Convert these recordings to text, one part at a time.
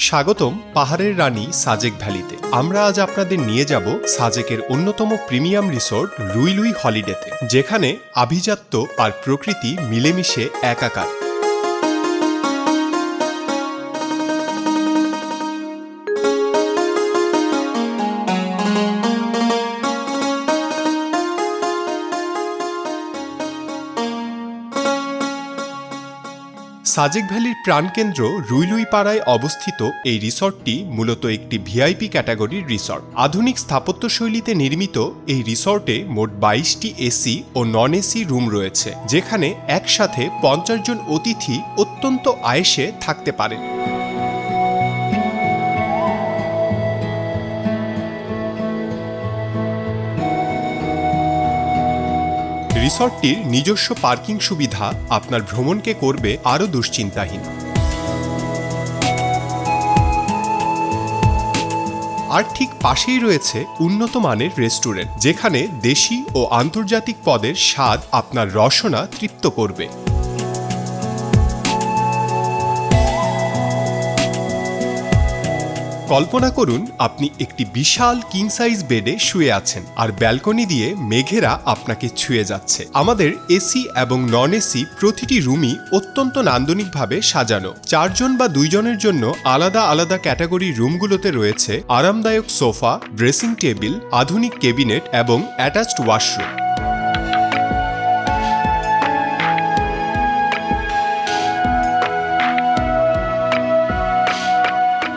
স্বাগতম পাহাড়ের রানী সাজেক ভ্যালিতে। আমরা আজ আপনাদের নিয়ে যাব সাজেকের অন্যতম প্রিমিয়াম রিসোর্ট রুইলুই হলিডেতে, যেখানে আভিজাত্য আর প্রকৃতি মিলেমিশে একাকার। সাজেক ভ্যালির প্রাণকেন্দ্র রুইলুই পাড়ায় অবস্থিত এই রিসর্টটি মূলত একটি ভিআইপি ক্যাটাগরির রিসর্ট। আধুনিক স্থাপত্যশৈলীতে নির্মিত এই রিসর্টে মোট 22টি এসি ও নন এসি রুম রয়েছে, যেখানে একসাথে 50 জন অতিথি অত্যন্ত আয়েসে থাকতে পারেন। রিসর্টটির নিজস্ব পার্কিং সুবিধা আপনার ভ্রমণকে করবে আরও দুশ্চিন্তাহীন। আর ঠিক পাশেই রয়েছে উন্নত মানের রেস্টুরেন্ট, যেখানে দেশি ও আন্তর্জাতিক পদের স্বাদ আপনার রসনা তৃপ্ত করবে। কল্পনা করুন আপনি একটি বিশাল কিং সাইজ বেডে শুয়ে আছেন আর ব্যালকনি দিয়ে মেঘেরা আপনাকে ছুঁয়ে যাচ্ছে। আমাদের এসি এবং নন এসি প্রতিটি রুমই অত্যন্ত নান্দনিকভাবে সাজানো। 4 জন বা 2 জনের জন্য আলাদা আলাদা ক্যাটাগরি রুমগুলোতে রয়েছে আরামদায়ক সোফা, ড্রেসিং টেবিল, আধুনিক ক্যাবিনেট এবং অ্যাটাচড ওয়াশরুম।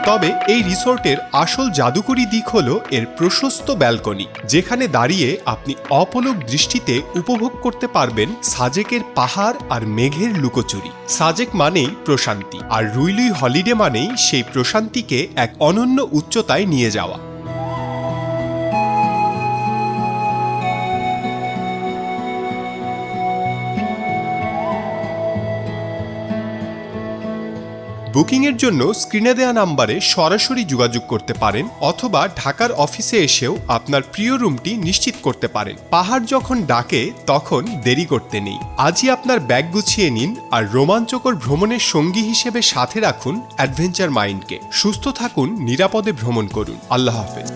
তবে এই রিসোর্টের আসল জাদুকরী দিক হল এর প্রশস্ত ব্যালকনি, যেখানে দাঁড়িয়ে আপনি অপলক দৃষ্টিতে উপভোগ করতে পারবেন সাজেকের পাহাড় আর মেঘের লুকোচুরি। সাজেক মানেই প্রশান্তি, আর রুইলুই হলিডে মানেই সেই প্রশান্তিকে এক অনন্য উচ্চতায় নিয়ে যাওয়া। বুকিংয়ের জন্য স্ক্রিনে দেওয়া নাম্বারে সরাসরি যোগাযোগ করতে পারেন, অথবা ঢাকার অফিসে এসেও আপনার প্রিয় রুমটি নিশ্চিত করতে পারেন। পাহাড় যখন ডাকে তখন দেরি করতে নেই। আজই আপনার ব্যাগ গুছিয়ে নিন আর রোমাঞ্চকর ভ্রমণের সঙ্গী হিসেবে সাথে রাখুন অ্যাডভেঞ্চার মাইন্ডকে। সুস্থ থাকুন, নিরাপদে ভ্রমণ করুন। আল্লাহ হাফেজ।